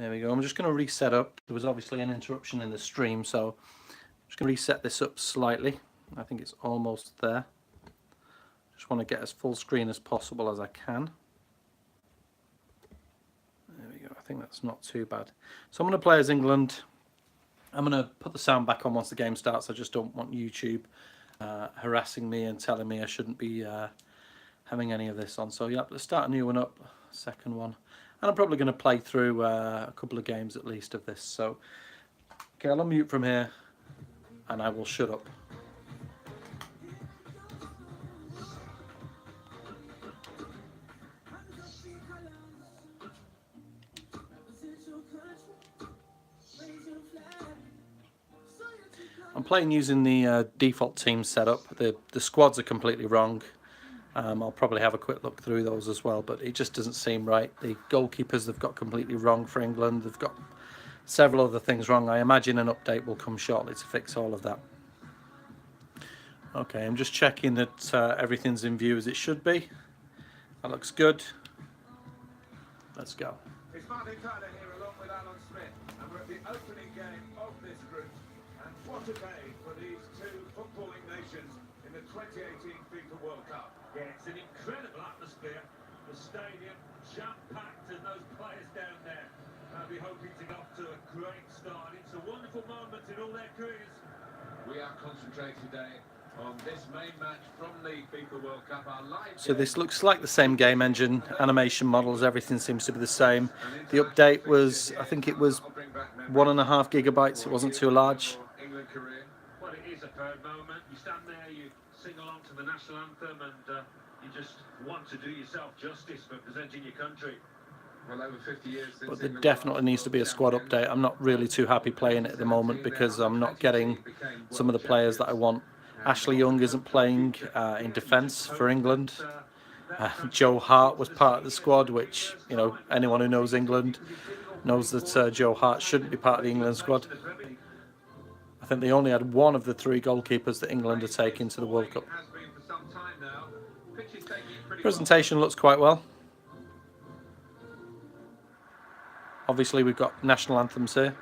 There we go. I'm just going to reset up. There was obviously an interruption in the stream, so I'm just going to reset this up slightly. I think it's almost there. Just want to get as full screen as possible as I can. There we go. I think that's not too bad. So I'm going to play as England. I'm going to put the sound back on once the game starts. I just don't want YouTube harassing me and telling me I shouldn't be having any of this on. So yeah, let's start a new one up, second one. And I'm probably going to play through a couple of games at least of this. So, okay, I'll unmute from here and I will shut up. I'm playing using the default team setup. The squads are completely wrong. I'll probably have a quick look through those as well, but it just doesn't seem right. The goalkeepers they've got completely wrong for England. They've got several other things wrong. I imagine an update will come shortly to fix all of that. Okay, I'm just checking that everything's in view as it should be. That looks good. Let's go. It's Martin Tyler here along with Alan Smith, and we're at the opening game of this group. And what a day for these two footballing nations in the 2018 FIFA World Cup. Yeah, it's an incredible atmosphere. The stadium jam-packed and those players down there. They'll be hoping to get off to a great start. It's a wonderful moment in all their careers. We are concentrating today on this main match from the FIFA World Cup. Our live So this looks like the same game engine, animation models, everything seems to be the same. The update was, I think it was 1.5 gigabytes, it wasn't too large. England career. Well, it is a proud moment. You stand there, you sing along to the national anthem, and you just want to do yourself justice for presenting your country. Well, over 50 years since But there England definitely last needs to be a world squad champions. update. I'm not really too happy playing it at the moment because I'm not getting some of the players that I want. Ashley Young isn't playing in defence for England. Joe Hart was part of the squad, which, you know, anyone who knows England knows that Joe Hart shouldn't be part of the England squad. I think they only had one of the 3 goalkeepers that England are taking to the World Cup. Presentation looks quite well. Obviously we've got national anthems here.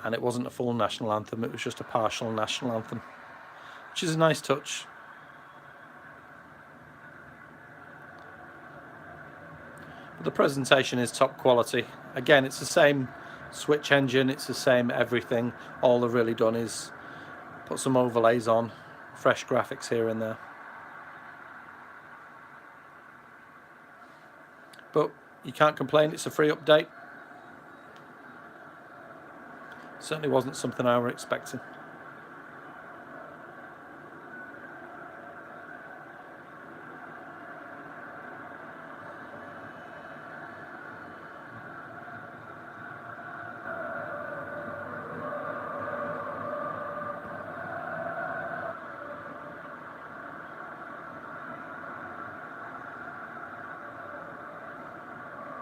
And it wasn't a full national anthem, it was just a partial national anthem, which is a nice touch. But the presentation is top quality. Again, it's the same Switch engine, it's the same everything. All they've really done is put some overlays on, fresh graphics here and there. But you can't complain, it's a free update. Certainly wasn't something I were expecting.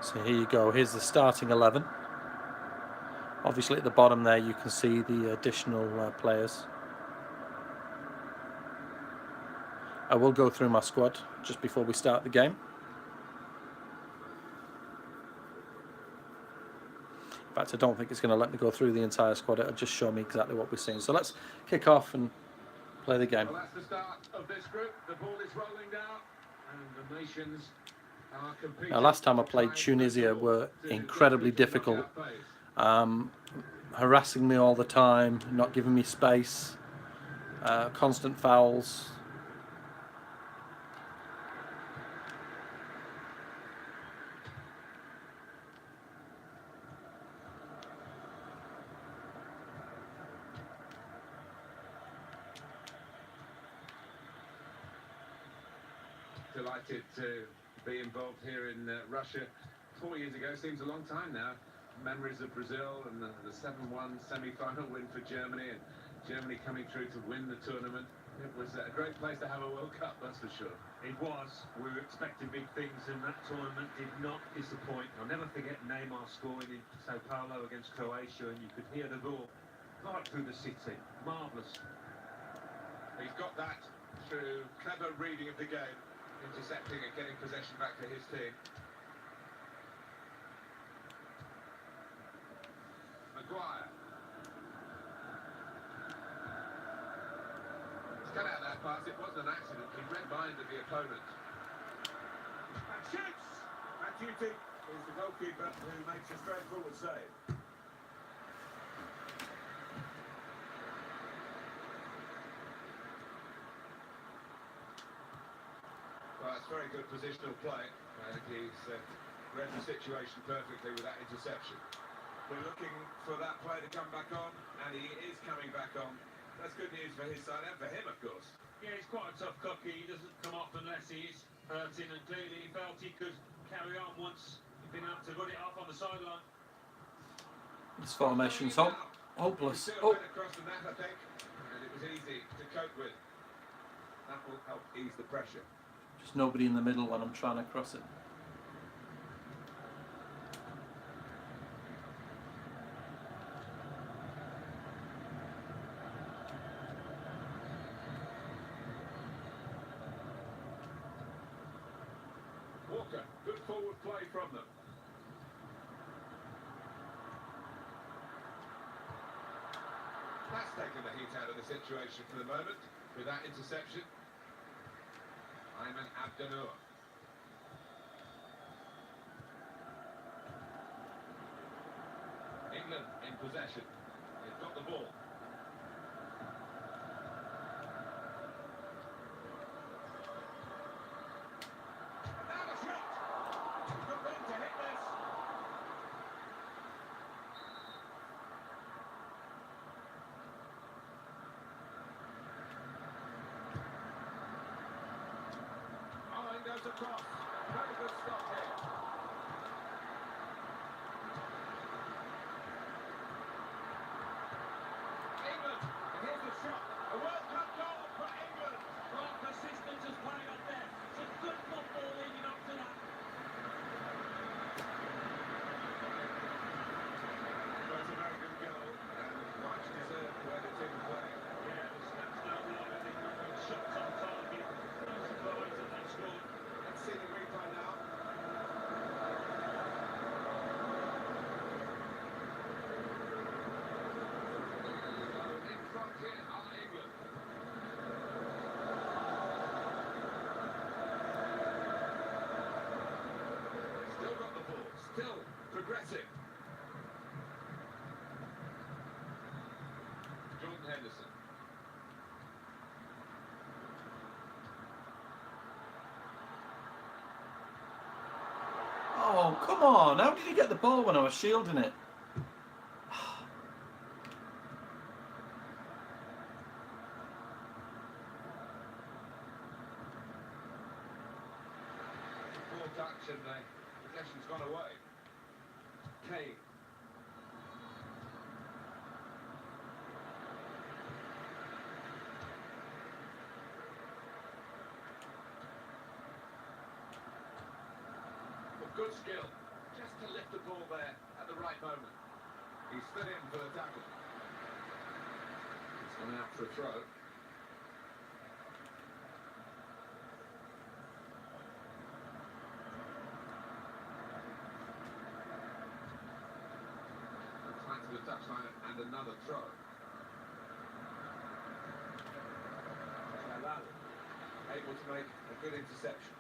So here you go, here's the starting 11. Obviously at the bottom there you can see the additional players. I will go through my squad just before we start the game. In fact, I don't think it's going to let me go through the entire squad, it'll just show me exactly what we're seeing. So let's kick off and play the game. Well, that's the start of this group. The ball is rolling down, and the nations are competing. Now, last time I played, Tunisia were incredibly difficult. Harassing me all the time, not giving me space, constant fouls. Delighted to be involved here in Russia. 4 years ago seems a long time now. Memories of Brazil and the 7-1 semi-final win for Germany, and Germany coming through to win the tournament. It was a great place to have a World Cup, that's for sure. It was. We were expecting big things, and that tournament did not disappoint. I'll never forget Neymar scoring in Sao Paulo against Croatia, and you could hear the roar right through the city. Marvellous. He's got that through clever reading of the game, intercepting and getting possession back for his team. Maguire. He's cut out that pass. It wasn't an accident. He read mind of the opponent. And shoots! And duty is the goalkeeper who makes a straightforward save. Well, it's very good positional play. I think he's read the situation perfectly with that interception. We're looking for that play to come back on, and he is coming back on. That's good news for his side and for him, of course. Yeah, he's quite a tough cookie. He doesn't come off unless he is hurting, and clearly he felt he could carry on once he'd been able to run it off on the sideline. This formation's hopeless. He's still Oh, a bit across the net, I think, and it was easy to cope with. That will help ease the pressure. just nobody in the middle when I'm trying to cross it. Walker, good forward play from them. That's taken the heat out of the situation for the moment with that interception. Ayman Abdenour. England in possession. They've got the ball. Now the shot! Good run to hit this. Line goes across. Very good stop here. England, and here's the shot. A World Cup goal for England. Well, persistence has played up there. Some good football leading up to that. Well, it's a very good goal and much deserved the way the team played. Yeah, the stats don't lie. I think shots on target. No surprise that they scored. Let's see the replay now. In front here are England. Still got the ball, still progressing. Jordan Henderson. Oh, come on. How did he get the ball when I was shielding it? Poor touch and the possession's gone away. Kane. With good skill, just to lift the ball there at the right moment. He stood in for the tackle. It's gone out for a throw. Tight to the touchline and another throw. Jalal able to make a good interception.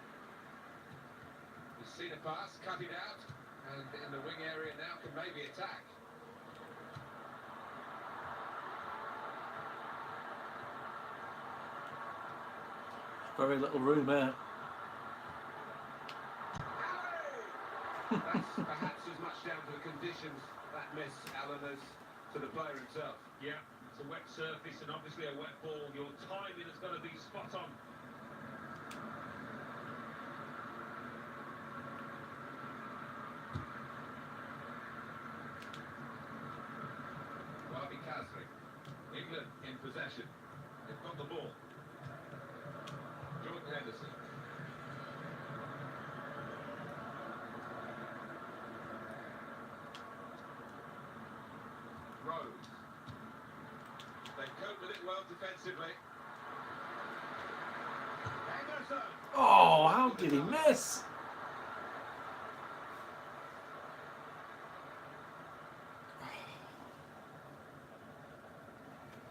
He's seen a pass, cut it out, and in the wing area now can maybe attack. Very little room there. That's perhaps as much down to the conditions that miss, Alan, as to the player himself. Yeah, it's a wet surface and obviously a wet ball. Your timing has got to be spot on. Wabi Kazri. England in possession. They've got the ball. Jordan Henderson. Rose. with it well defensively. Anderson. Oh, how did he miss?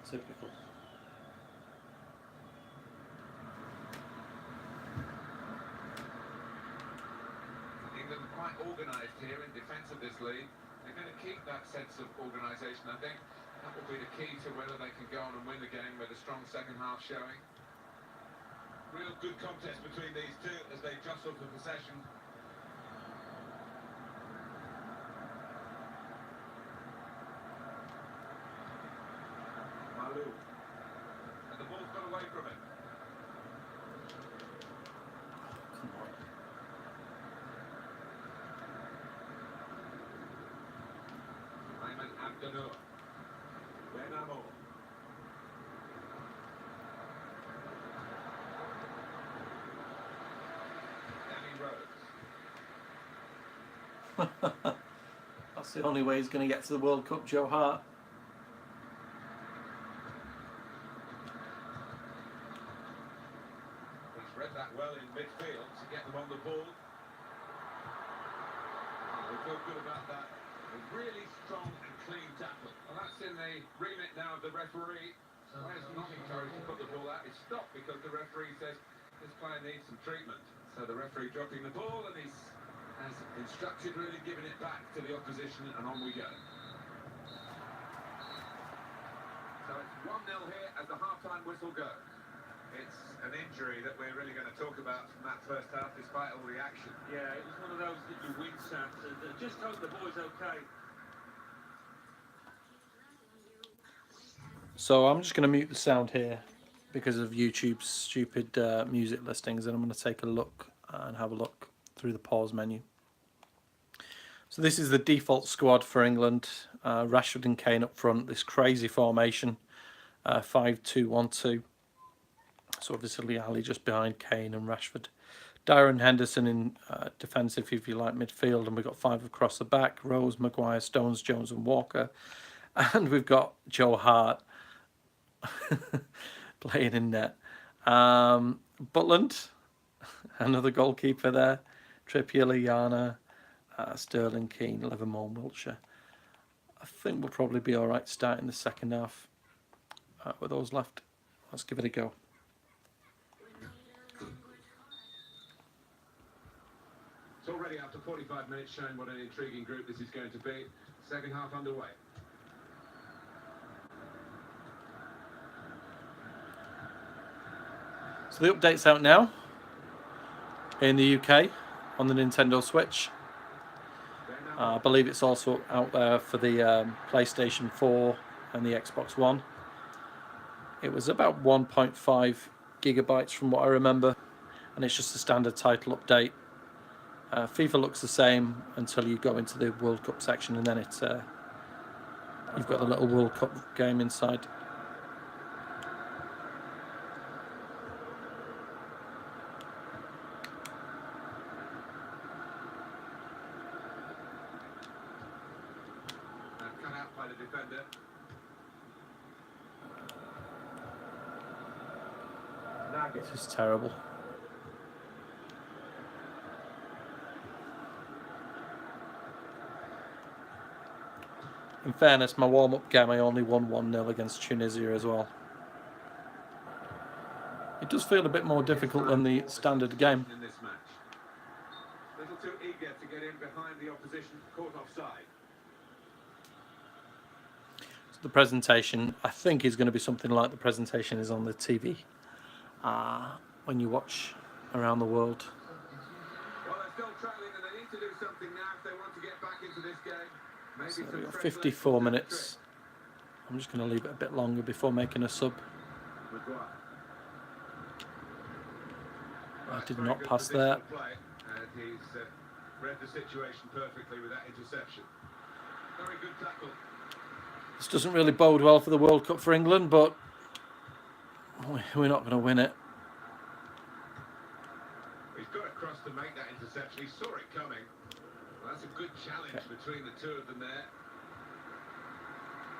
Typical. England quite organised here in defence of this lead. They're going to keep that sense of organisation. I think that will be the key to whether they can go on and win the game with a strong second half showing. Real good contest between these two as they jostle for possession. Malu. And the ball's got away from him. Come on. Ayman Abdenur. Benamo. Danny Rose. That's the only way he's going to get to the World Cup, Joe Hart. He's read that well in midfield to get them on the ball. They feel good about that. A really strong and clean tackle. Well, that's in the remit now of the referee. Players not encouraged to put the ball out. It's stopped because the referee says this player needs some treatment. So the referee dropping the ball and he's, as instructed, really giving it back to the opposition, and on we go. So it's 1-0 here as the half-time whistle goes. It's an injury that we're really going to talk about from that first half, despite all the action. Yeah, it was one of those that you wince at. Just hope the boy's okay. So I'm just going to mute the sound here because of YouTube's stupid music listings, and I'm going to take a look and have a look through the pause menu. So this is the default squad for England. Rashford and Kane up front, this crazy formation, 5-2-1-2. So obviously Ali just behind Kane and Rashford. Dyer and Henderson in defensive, if you like, midfield, and we've got 5 across the back: Rose, Maguire, Stones, Jones and Walker. And we've got Joe Hart playing in net. Butland, another goalkeeper there. Trippier, Lallana, Sterling, Keane, Livermore, Wiltshire. I think we'll probably be all right starting the second half with those left. Let's give it a go. It's already after 45 minutes showing what an intriguing group this is going to be. Second half underway. So the update's out now in the UK on the Nintendo Switch. I believe it's also out there for the PlayStation 4 and the Xbox One. It was about 1.5 gigabytes from what I remember, and it's just a standard title update. FIFA looks the same until you go into the World Cup section, and then it's you've got the little World Cup game inside. Cut out by the defender. This is terrible. In fairness, my warm-up game I only won 1-0 against Tunisia as well. It does feel a bit more difficult than the standard game. In this match. Little too eager to get in behind the opposition, caught offside. So the presentation, I think, is going to be something like the presentation is on the TV when you watch around the world. Well, they're still trailing and they need to do something now if they want to get back into this game. Maybe So some we've got fresh 54 legs minutes. I'm just going to leave it a bit longer before making a sub. Maguire. I did Very not good pass there. positional play, and he's read the situation perfectly with that interception. Very good tackle. This doesn't really bode well for the World Cup for England, but we're not going to win it. He's got across to make that interception. He saw it coming. Well, that's a good challenge between the two of them there.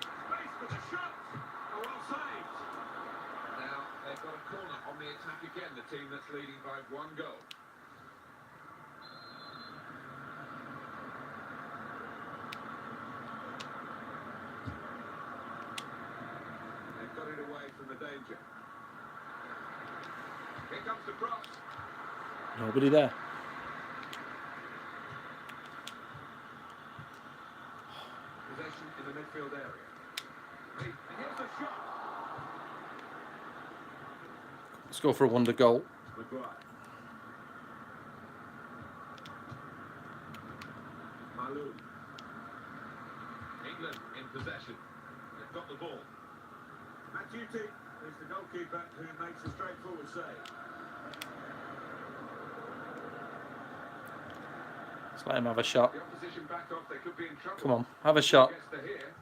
Space for the shot. Oh, well saved. team that's leading by 1 goal. They've got it away from the danger. Here comes the cross. Nobody there. Possession in the midfield area. And here's the shot. Let's go for a wonder goal. Maguire. Malou. England in possession. They've got the ball. Matuti is the goalkeeper who makes a straightforward save. Let's let him have a shot. The opposition back off. They could be in trouble. Come on, have a shot. Gets to here.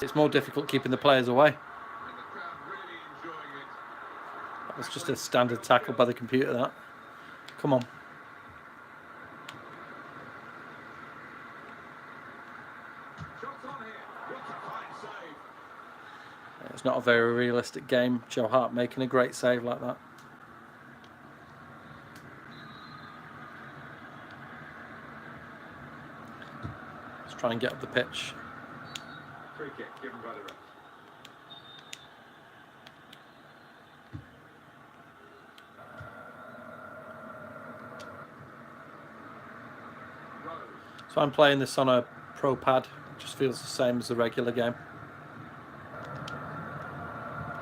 It's more difficult keeping the players away. And the crowd really enjoying it. That was just a standard tackle by the computer, that. Come on. Shots on here. What a fine save. It's not a very realistic game. Joe Hart making a great save like that. Let's try and get up the pitch. Free kick given by the ref. Rose. So I'm playing this on a Pro Pad. It just feels the same as the regular game.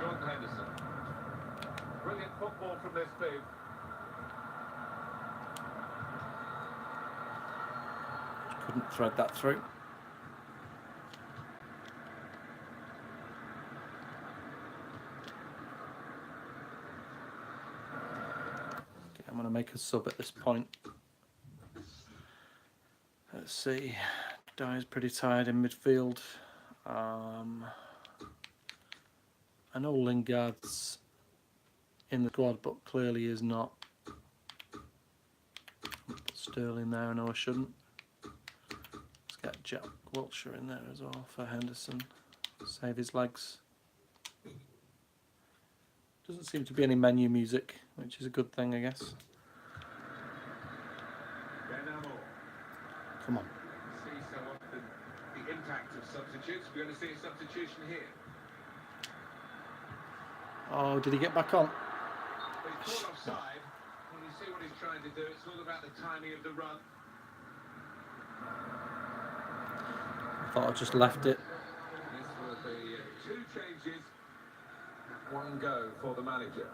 Jordan Henderson. Brilliant football from this team. Couldn't thread that through. Okay, I'm going to make a sub at this point. Let's see. Dyer's pretty tired in midfield. I know Lingard's in the squad, but clearly is not. Put Sterling there. I know I shouldn't. Let's get Jack Wilshere in there as well for Henderson. Save his legs. Doesn't seem to be any menu music, which is a good thing, I guess. Panama. Come on. See so often the impact of substitutes. We're going to see a substitution here. Oh, did he get back on? But he's caught offside. When you see what he's trying to do, it's all about the timing of the run. I thought I just left it. This will be 2 changes, 1 go for the manager.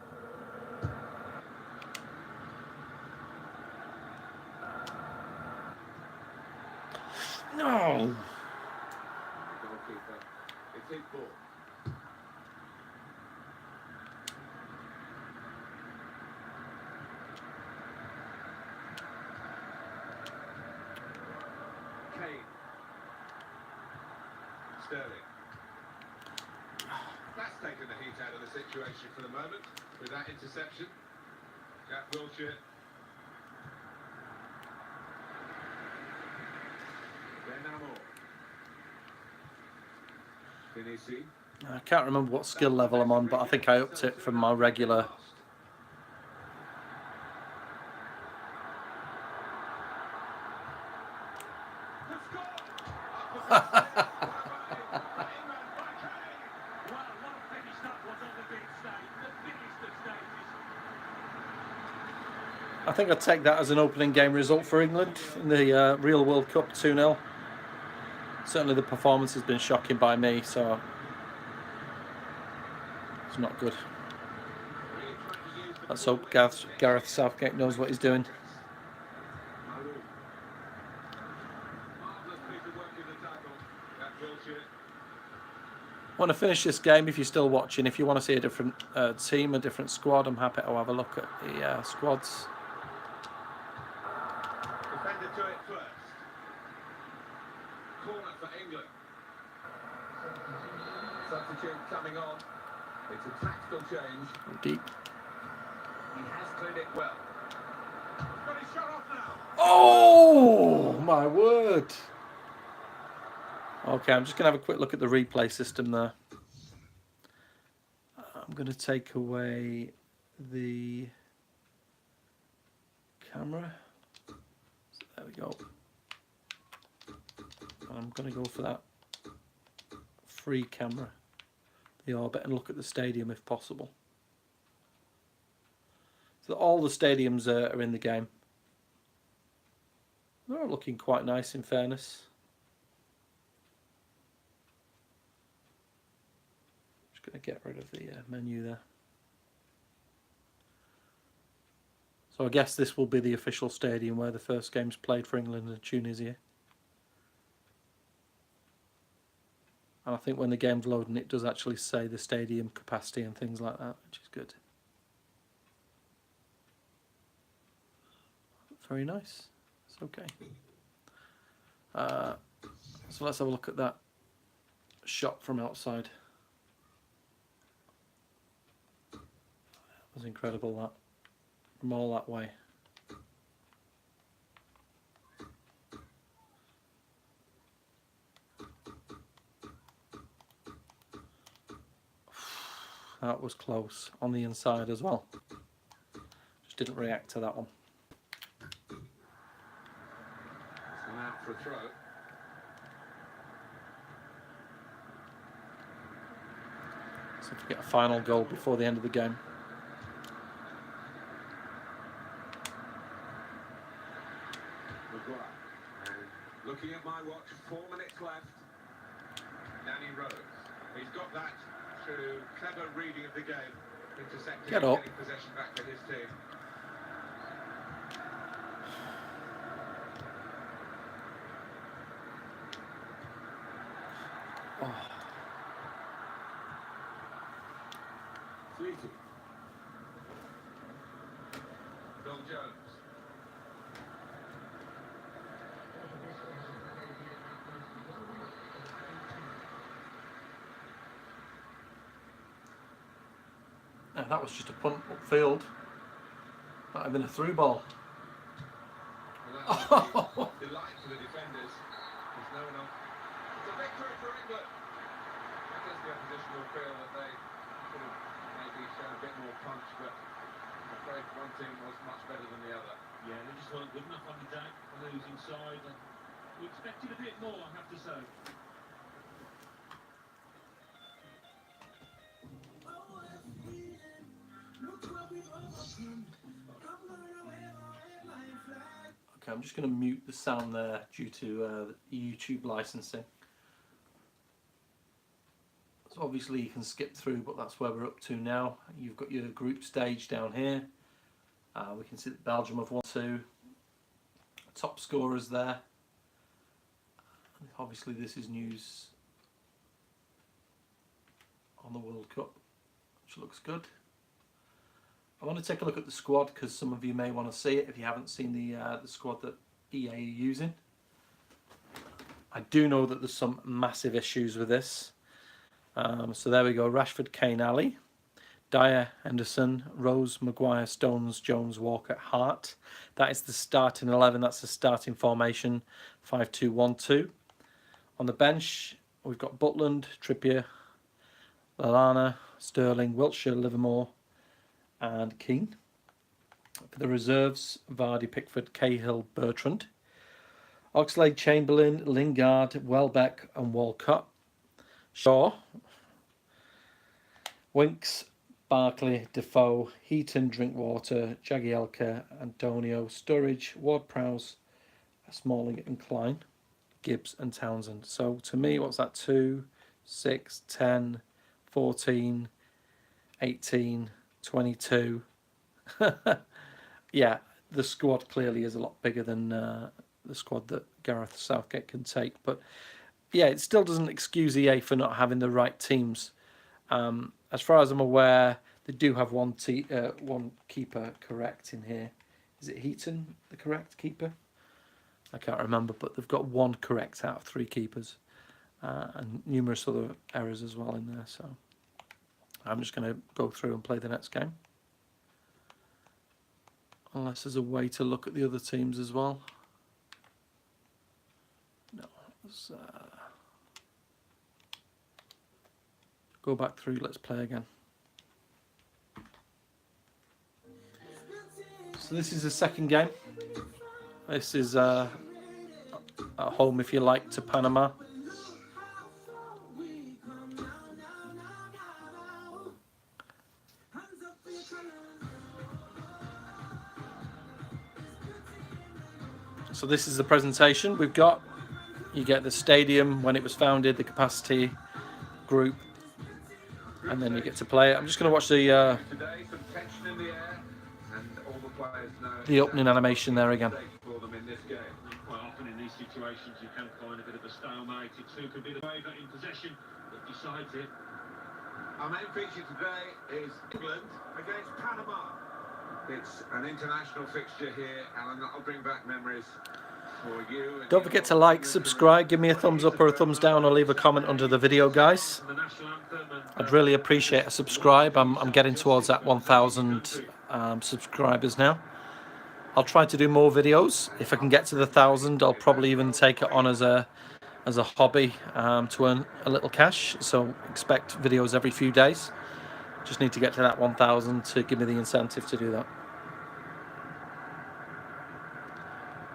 No. Goalkeeper. It's his ball. Kane. Sterling. That's taken the heat out of the situation for the moment with that interception. Jack Wilshere. Panama. Tunisia. I can't remember what skill level I'm on, but I think I upped it from my regular. I think I'd take that as an opening game result for England in the Real World Cup 2-0. Certainly the performance has been shocking by me, so it's not good. Let's hope Gareth Southgate knows what he's doing. I want to finish this game. If you're still watching, if you want to see a different team, a different squad, I'm happy to have a look at the squads. Defender to it first. Corner for England. Substitute coming on. It's a tactical change. Deep. He has cleared it well. Got his shot off now. Oh my word! Okay, I'm just going to have a quick look at the replay system there. I'm going to take away the camera. So there we go. I'm going to go for that free camera, the orbit, and look at the stadium if possible. So all the stadiums are in the game. They're all looking quite nice, in fairness. Just going to get rid of the menu there. So I guess this will be the official stadium where the first game's played for England and Tunisia. And I think when the game's loading, it does actually say the stadium capacity and things like that, which is good. Very nice. It's okay. So let's have a look at that shot from outside. That was incredible, that. From all that way. That was close on the inside as well. Just didn't react to that one. It's gone out for a throw. So if we get a final goal before the end of the game. Maguire. And looking at my watch, 4 minutes left. Danny Rose. He's got that through clever reading of the game. Intercepting Get and up. getting possession back to his team. Oh. Fleety. Phil Jones. Yeah, that was just a punt upfield. Might have been a through ball. Well, that's a delight for the defenders. There's no one else. It's a victory for England. I guess the opposition will feel that they could have maybe shown a bit more punch, but I'm afraid one team was much better than the other. Yeah, they just weren't good enough on the day, the losing side. And we expected a bit more, I have to say. Okay, I'm just going to mute the sound there due to YouTube licensing. So obviously you can skip through, but that's where we're up to now. You've got your group stage down here. We can see that Belgium have won 2. Top scorers there. Obviously this is news on the World Cup, which looks good. I want to take a look at the squad because some of you may want to see it if you haven't seen the squad that EA are using. I do know that there's some massive issues with this. So there we go. Rashford, Kane, Ali, Dyer, Henderson, Rose, Maguire, Stones, Jones, Walker, Hart. That is the starting 11. That's the starting formation. 5-2-1-2. On the bench, we've got Butland, Trippier, Lallana, Sterling, Wiltshire, Livermore, and Keane. For the reserves, Vardy, Pickford, Cahill, Bertrand, Oxlade, Chamberlain, Lingard, Welbeck, and Walcott. Shaw, Winks, Barkley, Defoe, Heaton, Drinkwater, Jagielka, Antonio, Sturridge, Ward-Prowse, Smalling and Klein, Gibbs and Townsend. So to me, what's that? 2, 6, 10, 14, 18, 22. Yeah, the squad clearly is a lot bigger than the squad that Gareth Southgate can take. But yeah, it still doesn't excuse EA for not having the right teams. As far as I'm aware, they do have one keeper correct in here. Is it Heaton, the correct keeper? I can't remember, but they've got 1 correct out of 3 keepers. And numerous other errors as well in there. So I'm just going to go through and play the next game. Unless there's a way to look at the other teams as well. No. Let's go back through. Let's play again. So this is the second game. This is at home, if you like, to Panama. So this is the presentation we've got. You get the stadium when it was founded, the capacity, group, and then you get to play it. I'm just going to watch the opening animation there again. Quite often in these situations you can find a bit of a stalemate. It took a bit of favour in possession that decides it. Our main feature today is England against Panama. It's an international fixture here, Alan. That'll bring back memories for you. Don't forget to like, subscribe, give me a thumbs up or a thumbs down, or leave a comment under the video, guys. I'd really appreciate a subscribe. I'm getting towards that 1,000 subscribers now. I'll try to do more videos. If I can get to the 1,000, I'll probably even take it on as a hobby to earn a little cash. So expect videos every few days. Just need to get to that 1,000 to give me the incentive to do that.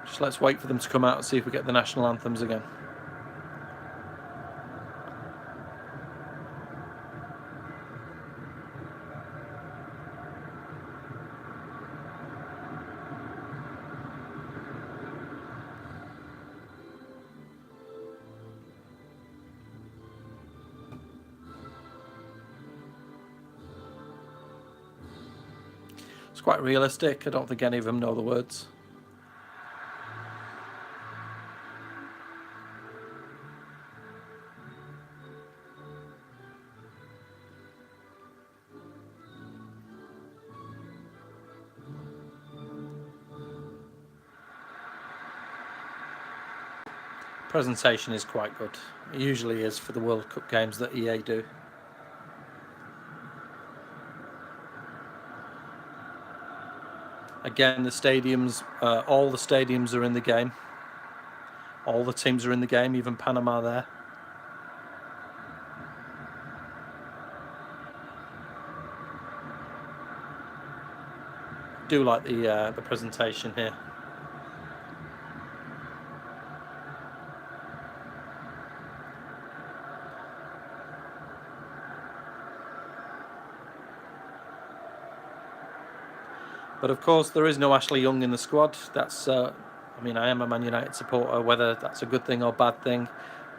Just let's wait for them to come out and see if we get the national anthems again. It's quite realistic. I don't think any of them know the words. Presentation is quite good. It usually is for the World Cup games that EA do. Again, the stadiums, all the stadiums are in the game. All the teams are in the game, even Panama there. Do like the presentation here. But of course, there is no Ashley Young in the squad. That's, I mean, I am a Man United supporter. Whether that's a good thing or bad thing,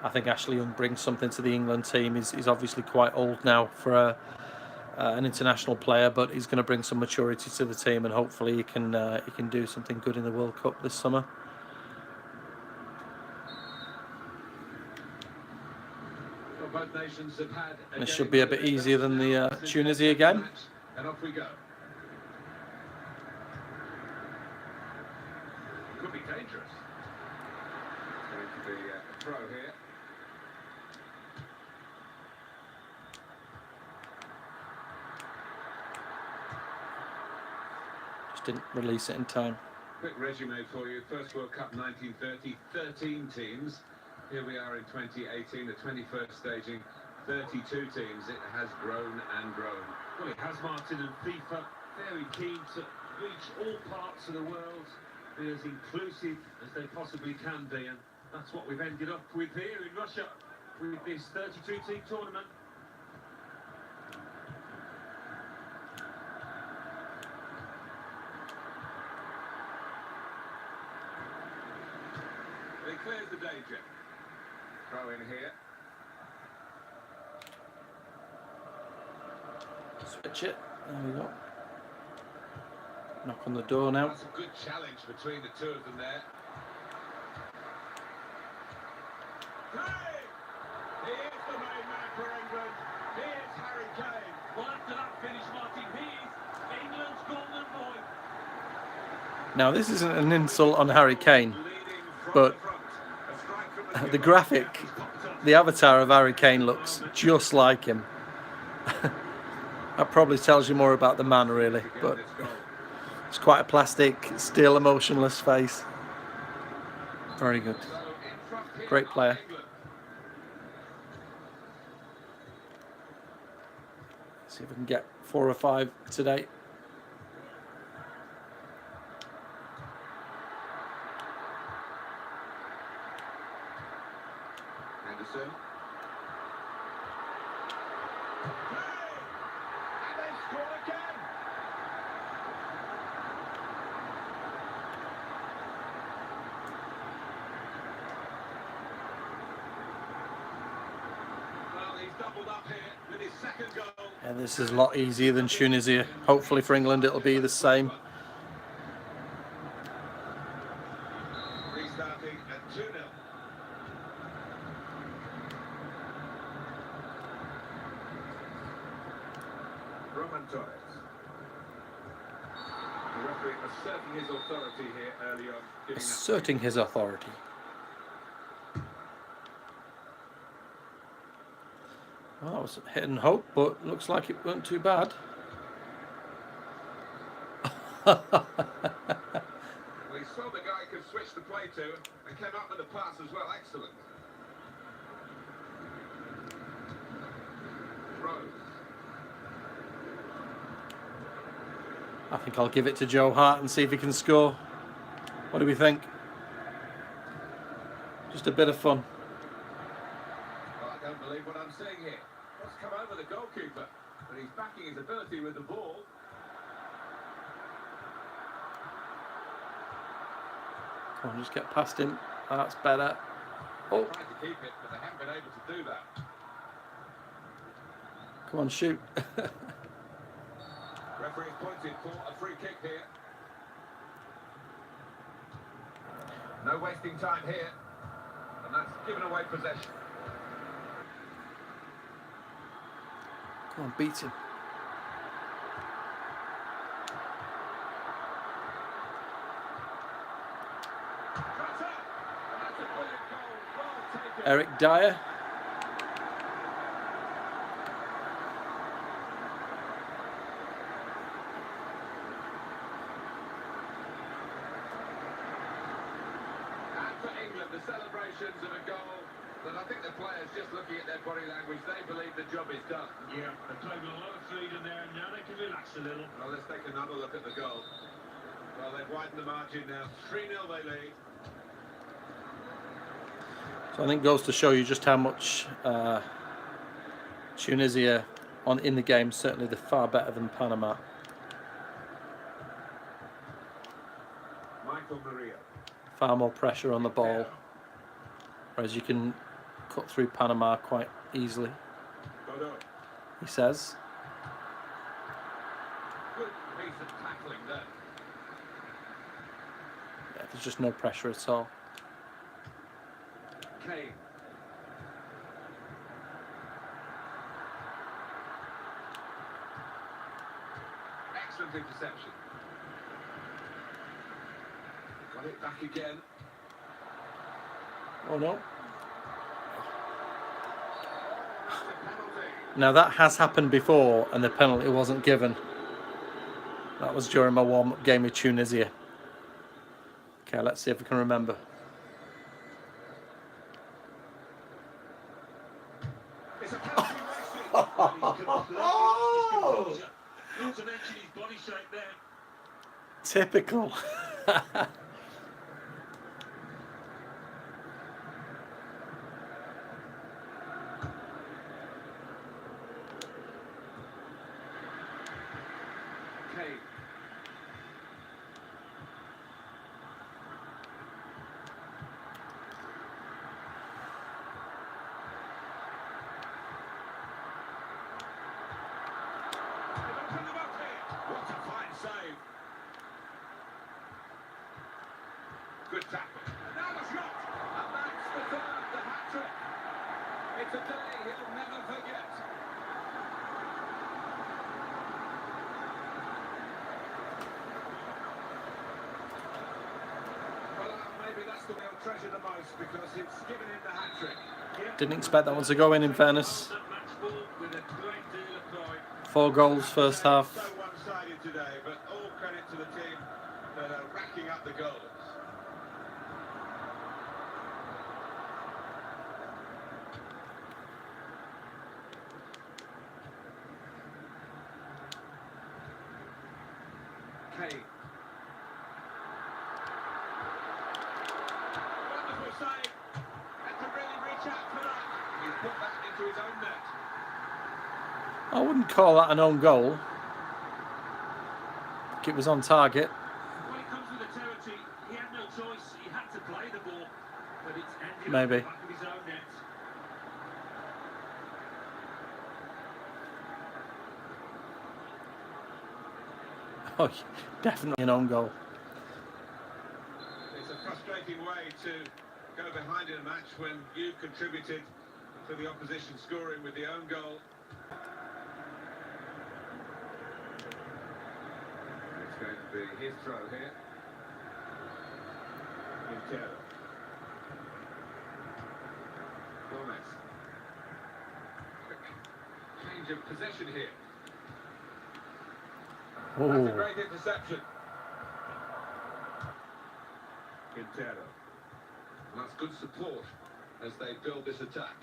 I think Ashley Young brings something to the England team. He's obviously quite old now for an international player, but he's going to bring some maturity to the team, and hopefully he can do something good in the World Cup this summer. Well, both nations have had This should be a bit easier than the Tunisia game. And off we go. Could be dangerous. Going to be a throw here. Just didn't release it in time. Quick resume for you. First World Cup 1930, 13 teams. Here we are in 2018, the 21st staging, 32 teams. It has grown and grown. Well, it has, Martin, and FIFA very keen to reach all parts of the world, be as inclusive as they possibly can be, and that's what we've ended up with here in Russia with this 32-team tournament. It clears the danger. Throw in here. Switch it. There we go. Knock on the door now. That's a good challenge between the two of them there. Hey! He is the main man for England. He is Harry Kane. Well, after that finish, Martin, he is England's golden boy. Now, this isn't an insult on Harry Kane, but the graphic, the avatar of Harry Kane looks just like him. That probably tells you more about the man, really, but it's quite a plastic, still emotionless face. Very good. Great player. See if we can get 4 or 5 today. And they score again. Well, he's doubled up here with his second goal. And this is a lot easier than Tunisia. Hopefully for England it'll be the same. Restarting at 2-0. Roman Torres. The referee asserting his authority here early on. giving us- Asserting his authority. Well, I was hitting hope, but looks like it weren't too bad. We saw the guy could switch the play to and came up with the pass as well. Excellent. Rose. I think I'll give it to Joe Hart and see if he can score. What do we think? Just a bit of fun. Well, I don't believe what I'm seeing here. What's come over the goalkeeper? But he's backing his ability with the ball. Come on, just get past him. That's better. Oh, Tried to keep it, but they haven't been able to do that. come on, shoot. Referee's pointed for a free kick here. No wasting time here. And that's given away possession. Come on, beat him. Cuts up. And that's a brilliant goal. Well taken. Eric Dyer. And for England, the celebrations of a goal that I think the players, just looking at their body language, they believe the job is done. Yeah, they're playing with a lot of freedom there, and now they can relax a little. Well, let's take another look at the goal. Well, they've widened the margin now. 3-0 they lead. So I think it goes to show you just how much Tunisia in the game, certainly they're far better than Panama. Michael Maria. Far more pressure on the ball, whereas you can cut through Panama quite easily, Godoy. he says. Good piece of tackling there. Yeah, there's just no pressure at all. Kane. Excellent interception. Got it back again. Oh no. That's a penalty. Now that has happened before and the penalty wasn't given. That was during my warm-up game with Tunisia. Okay, let's see if we can remember. It's a penalty wasted. Oh! Not to mention his body shape there. Typical. Kane. They've opened them up here. What a fine save. Good tackle. Now the shot. And that's the third, the hat-trick. It's a day he'll never forget. Well, maybe that's the one he'll treasure the most because it's given him the hat-trick. Didn't expect that one to go in fairness. That match ball with a great deal of pride. 4 goals first half. So one-sided today, but all credit to the team that are racking up the goals. Kane. Wonderful save. Had to really reach out for that. He's put that into his own net. I wouldn't call that an own goal. It was on target. When it comes with the territory, he had no choice. He had to play the ball, but it's ended Maybe. up the back of his own net. Oh, definitely an own goal. It's a frustrating way to go behind in a match when you've contributed to the opposition scoring with the own goal. It's going to be his throw here. Quintero. Gomez. Quick change of possession here. That's a Oh, great interception. Quintero. And that's good support as they build this attack.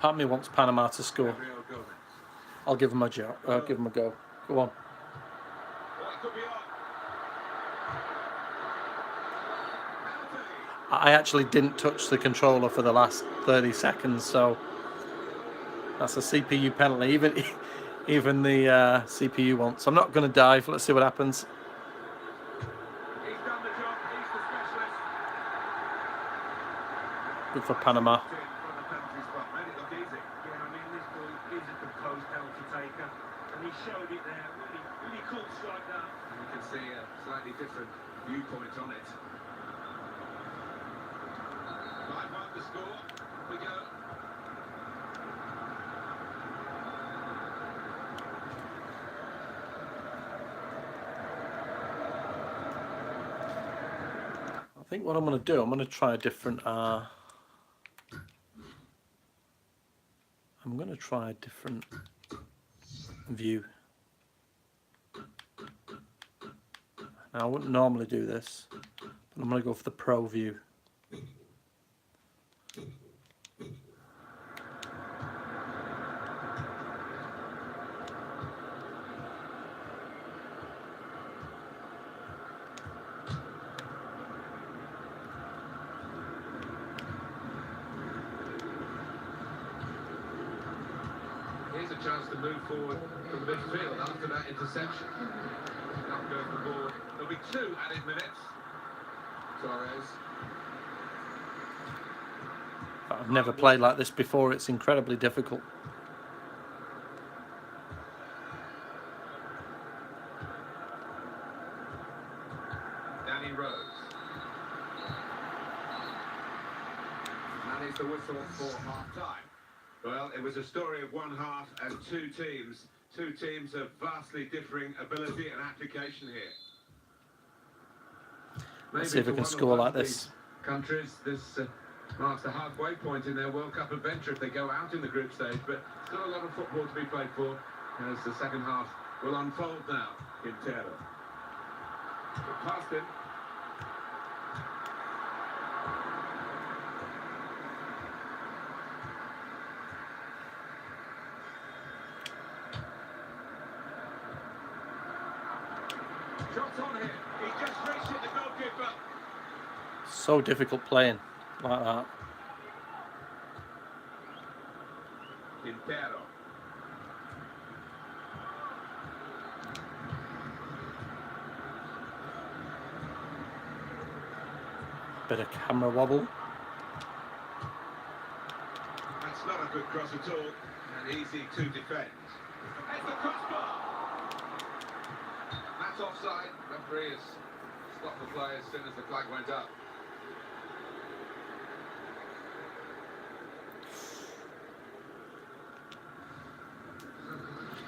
part of me wants Panama to score. Gabriel Gomez. I'll give him a go. Give him a go. Go on. Oh, it could be on. Penalty. I actually didn't touch the controller for the last 30 seconds, so that's a CPU penalty. Even the CPU wants. I'm not going to dive. Let's see what happens. He's done the job. He's the specialist. Good for Panama. From the penalty spot. Made it look easy. Yeah, I mean, this boy is a composed penalty taker, and he showed it there. Really cool strike that. And you can see a slightly different viewpoint on it. 5-1 the score. We go. I think what I'm going to do, I'm going to try a different. I'm going to try a different view. Now, I wouldn't normally do this, but I'm going to go for the pro view. Here's a chance to move forward from midfield after that interception. That goes the ball. There'll be 2 added minutes. Torres. I've never played like this before. It's incredibly difficult. Danny Rose. And it's the whistle for half-time. Well, it was a story of one half and 2 teams. 2 teams of vastly differing ability and application here. Let's see if we can score like this. Countries, this marks the halfway point in their World Cup adventure if they go out in the group stage, but still a lot of football to be played for as the second half will unfold now. Quintero. Past him. Shots on here. He just reached it, the goalkeeper. So difficult playing like that. Quintero. Bit of camera wobble. That's not a good cross at all, and easy to defend. It's the crossbar. That's offside. Referee has stopped the play as soon as the flag went up.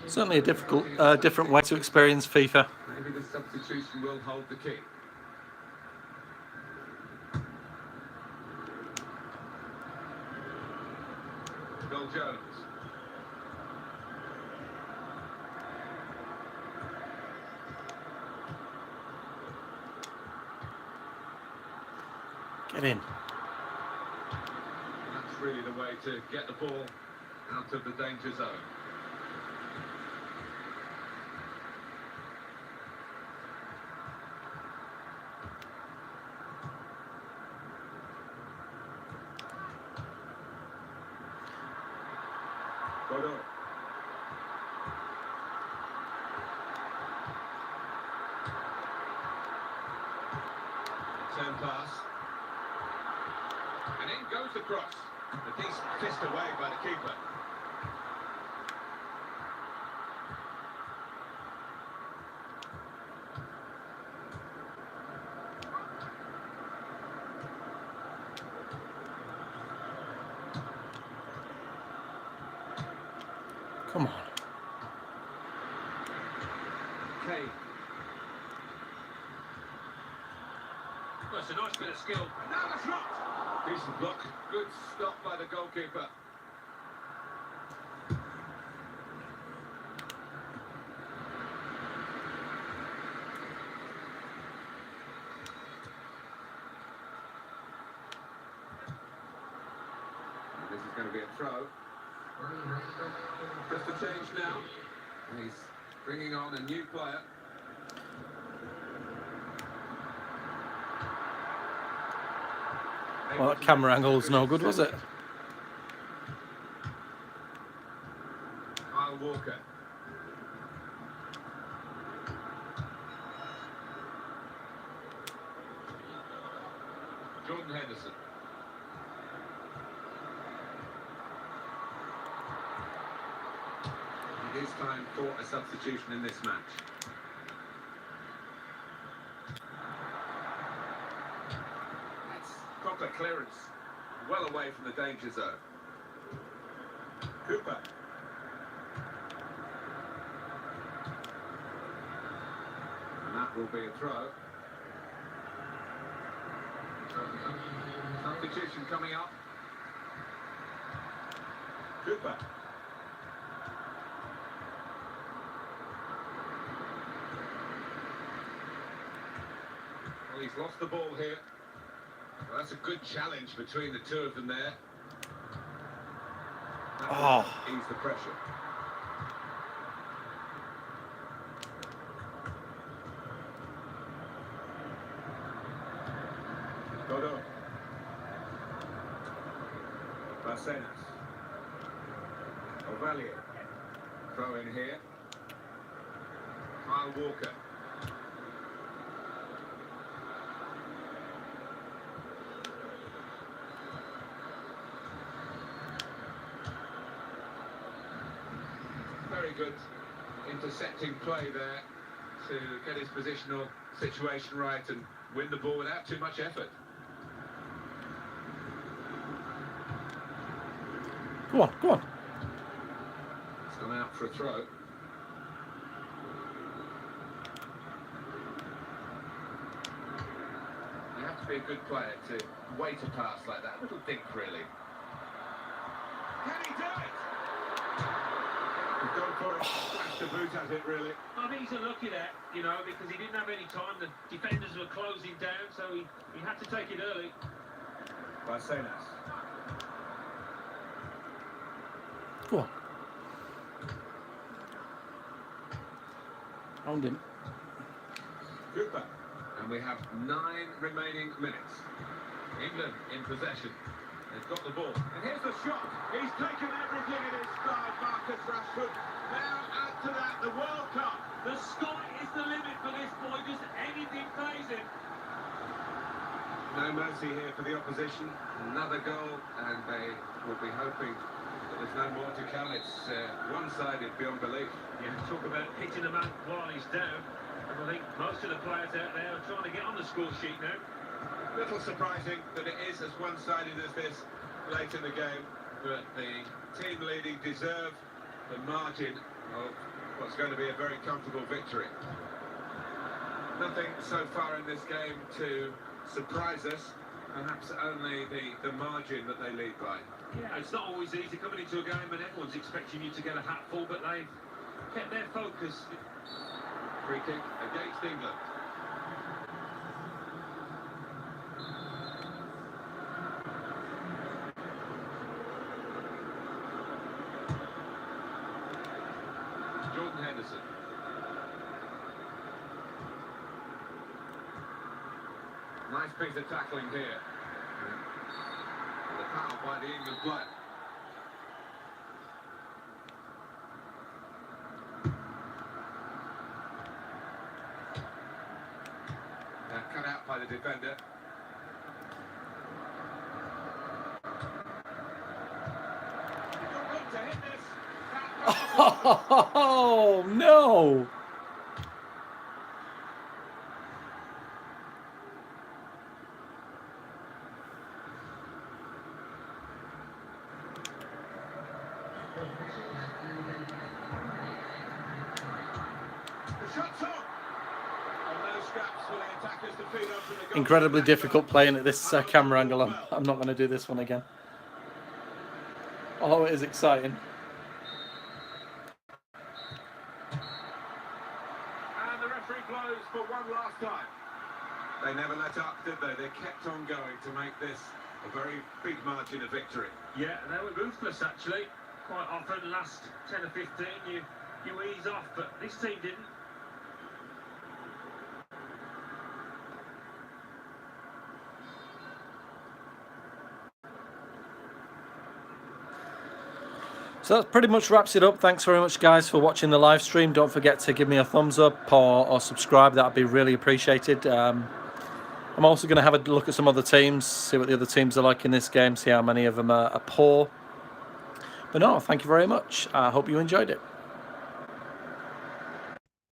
Certainly a different way to experience FIFA. Maybe the substitution will hold the key. Phil Jones. Get in. That's really the way to get the ball out of the danger zone. Godot. Turn pass. And in goes the cross. A decent fist away by the keeper. Come on. Okay. Well, it's a nice bit of skill. And now the shot! Decent block. Good stop by the goalkeeper. And this is going to be a throw. Just a change now. And he's bringing on a new player. Well, that camera angle's no good, was it? Kyle Walker. Jordan Henderson. It is time for a substitution in this match. That's proper clearance, well away from the danger zone. Cooper. And that will be a throw. Substitution coming up. Cooper. Well, he's lost the ball here. Well, that's a good challenge between the two of them there. That will ease the pressure. Godot. Barcenas. Ovalia. Throw in here. Kyle Walker. Very good intercepting play there to get his positional situation right and win the ball without too much effort. Go on, go on. It's gone out for a throw. You have to be a good player to wait a pass like that. A little think, really. Can he do it? He's gone for it. Flashed the boot at it, really. I think he's unlucky there, you know, because he didn't have any time. The defenders were closing down, so he had to take it early. Barcenas. Go on. Found him. Cooper. And we have 9 remaining minutes. England in possession. They've got the ball. And here's the shot. He's taken everything in his stride, Marcus Rashford. Now add to that the World Cup. The sky is the limit for this boy. Just anything pays him. No mercy here for the opposition. Another goal, and they will be hoping that there's no more to come. It's one-sided beyond belief. Yeah, talk about hitting a man while he's down. And I think most of the players out there are trying to get on the score sheet now. A little surprising that it is as one-sided as this late in the game, but the team leading deserve the margin of what's going to be a very comfortable victory. Nothing so far in this game to surprise us, perhaps only the margin that they lead by. Yeah, it's not always easy coming into a game and everyone's expecting you to get a hatful, but they've kept their focus. Free kick against England. Jordan Henderson. Nice piece of tackling here. The foul by the England player. the defender. You've got room to hit this. Oh no! The shot's on. And no scraps for the attackers to feed onto the goal. Incredibly difficult playing at this camera angle. I'm not going to do this one again. Oh, it is exciting. And the referee blows for one last time. They never let up, did they? They kept on going to make this a very big margin of victory. Yeah, and they were ruthless actually. Quite often, last 10 or 15, you ease off, but this team didn't. So that pretty much wraps it up. Thanks very much, guys, for watching the live stream. Don't forget to give me a thumbs up or subscribe. That would be really appreciated. I'm also going to have a look at some other teams, see what the other teams are like in this game, see how many of them are poor. But no, thank you very much. I hope you enjoyed it.